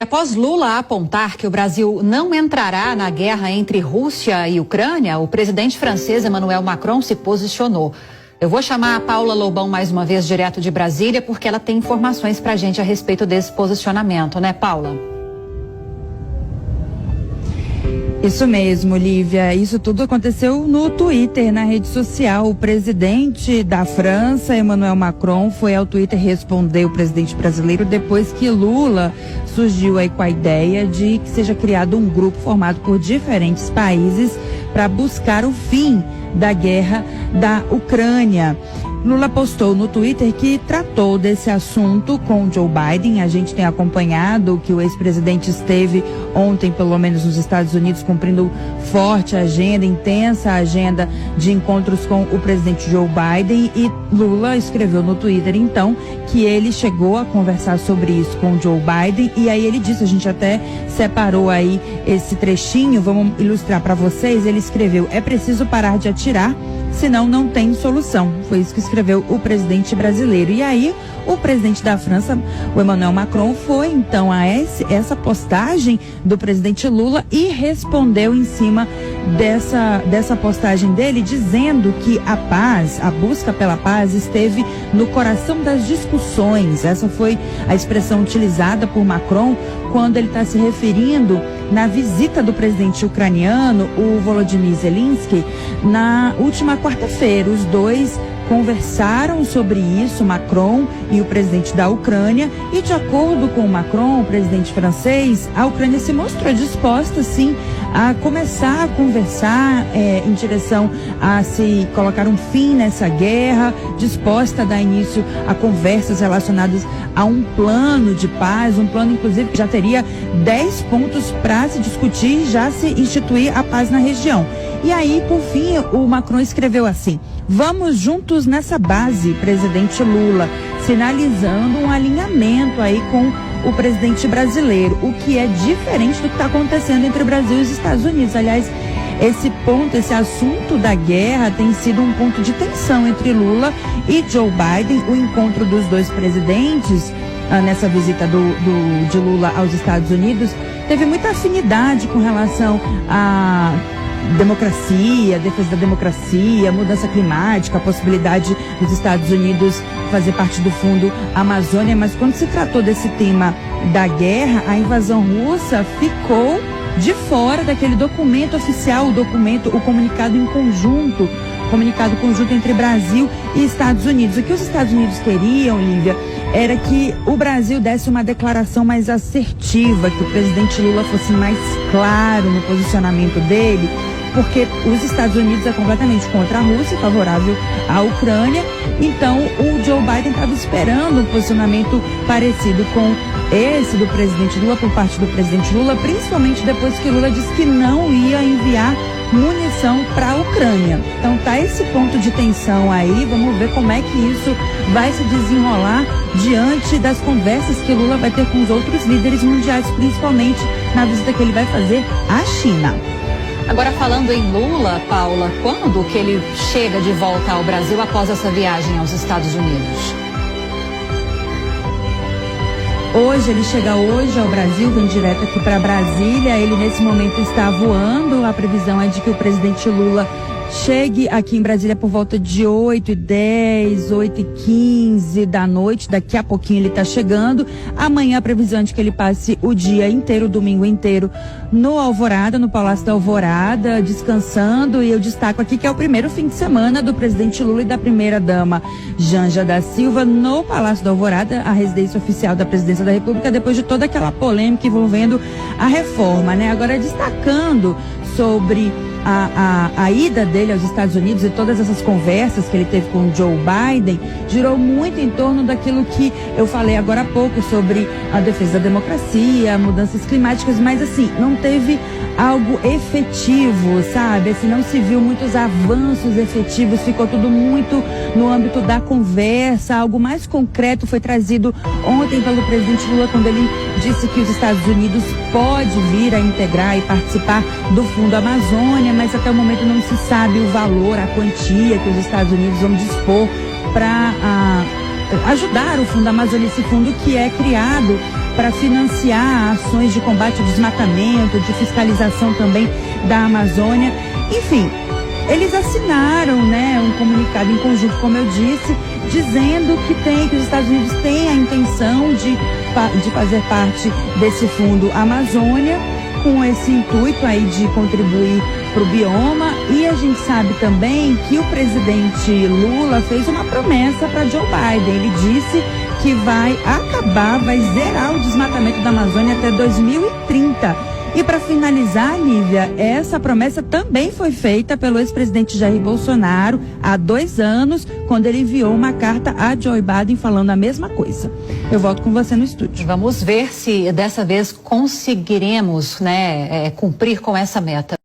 Após Lula apontar que o Brasil não entrará na guerra entre Rússia e Ucrânia, o presidente francês Emmanuel Macron se posicionou. Eu vou chamar a Paula Lobão mais uma vez direto de Brasília, porque ela tem informações pra gente a respeito desse posicionamento, né, Paula? Isso mesmo, Lívia. Isso tudo aconteceu no Twitter, na rede social. O presidente da França, Emmanuel Macron, foi ao Twitter responder o presidente brasileiro depois que Lula surgiu aí com a ideia de que seja criado um grupo formado por diferentes países para buscar o fim da guerra da Ucrânia. Lula postou no Twitter que tratou desse assunto com Joe Biden. A gente tem acompanhado que o ex-presidente esteve ontem, pelo menos nos Estados Unidos, cumprindo forte agenda, intensa agenda de encontros com o presidente Joe Biden. E Lula escreveu no Twitter, então, que ele chegou a conversar sobre isso com Joe Biden. E aí ele disse, a gente até separou aí esse trechinho, vamos ilustrar para vocês. Ele escreveu: é preciso parar de atirar, senão não tem solução. Foi isso que escreveu o presidente brasileiro. E aí, o presidente da França, o Emmanuel Macron, foi então a essa postagem do presidente Lula e respondeu em cima dessa postagem dele, dizendo que a paz, a busca pela paz, esteve no coração das discussões. Essa foi a expressão utilizada por Macron quando ele está se referindo na visita do presidente ucraniano, o Volodymyr Zelensky, na última quarta-feira. Os dois conversaram sobre isso, Macron e o presidente da Ucrânia, e de acordo com Macron, o presidente francês, a Ucrânia se mostrou disposta, sim, a começar a conversar em direção a se colocar um fim nessa guerra, disposta a dar início a conversas relacionadas a um plano de paz, um plano inclusive que já teria 10 pontos para se discutir, já se instituir a paz na região. E aí, por fim, o Macron escreveu assim: vamos juntos nessa base, presidente Lula, sinalizando um alinhamento aí com o presidente brasileiro, o que é diferente do que está acontecendo entre o Brasil e os Estados Unidos. Aliás, esse ponto, esse assunto da guerra tem sido um ponto de tensão entre Lula e Joe Biden. O encontro dos dois presidentes nessa visita de Lula aos Estados Unidos teve muita afinidade com relação a democracia, defesa da democracia, mudança climática, a possibilidade dos Estados Unidos fazer parte do Fundo Amazônia, mas quando se tratou desse tema da guerra, a invasão russa ficou de fora daquele documento oficial, o comunicado em conjunto, comunicado conjunto entre Brasil e Estados Unidos. O que os Estados Unidos queriam, Lívia, era que o Brasil desse uma declaração mais assertiva, que o presidente Lula fosse mais claro no posicionamento dele, porque os Estados Unidos é completamente contra a Rússia, favorável à Ucrânia. Então, o Joe Biden estava esperando um posicionamento parecido com esse do presidente Lula, por parte do presidente Lula, principalmente depois que Lula disse que não ia enviar munição para a Ucrânia. Então tá esse ponto de tensão aí, vamos ver como é que isso vai se desenrolar diante das conversas que Lula vai ter com os outros líderes mundiais, principalmente na visita que ele vai fazer à China. Agora, falando em Lula, Paula, quando que ele chega de volta ao Brasil após essa viagem aos Estados Unidos? Ele chega hoje ao Brasil, vem direto aqui para Brasília. Ele nesse momento está voando. A previsão é de que o presidente Lula chegue aqui em Brasília por volta de 8h10, 8h15 da noite. Daqui a pouquinho ele está chegando. Amanhã a previsão é de que ele passe o dia inteiro, o domingo inteiro, no Alvorada, no Palácio da Alvorada, descansando. E eu destaco aqui que é o primeiro fim de semana do presidente Lula e da primeira-dama Janja da Silva no Palácio da Alvorada, a residência oficial da presidência da República, depois de toda aquela polêmica envolvendo a reforma, né? Agora, destacando sobre a ida dele aos Estados Unidos e todas essas conversas que ele teve com Joe Biden, girou muito em torno daquilo que eu falei agora há pouco sobre a defesa da democracia, mudanças climáticas, mas assim, não teve algo efetivo, sabe? Assim, não se viu muitos avanços efetivos, ficou tudo muito no âmbito da conversa. Algo mais concreto foi trazido ontem pelo presidente Lula, quando ele disse que os Estados Unidos pode vir a integrar e participar do Fundo Amazônia, mas até o momento não se sabe o valor, a quantia que os Estados Unidos vão dispor para ajudar o Fundo Amazônia, esse fundo que é criado para financiar ações de combate ao desmatamento, de fiscalização também da Amazônia. Enfim, eles assinaram, né, um comunicado em conjunto, como eu disse, dizendo que os Estados Unidos têm a intenção de fazer parte desse fundo Amazônia, com esse intuito aí de contribuir para o bioma. E a gente sabe também que o presidente Lula fez uma promessa para Joe Biden. Ele disse que vai zerar o desmatamento da Amazônia até 2030. E para finalizar, Lívia, essa promessa também foi feita pelo ex-presidente Jair Bolsonaro há 2 anos, quando ele enviou uma carta a Joe Biden falando a mesma coisa. Eu volto com você no estúdio. Vamos ver se dessa vez conseguiremos, cumprir com essa meta.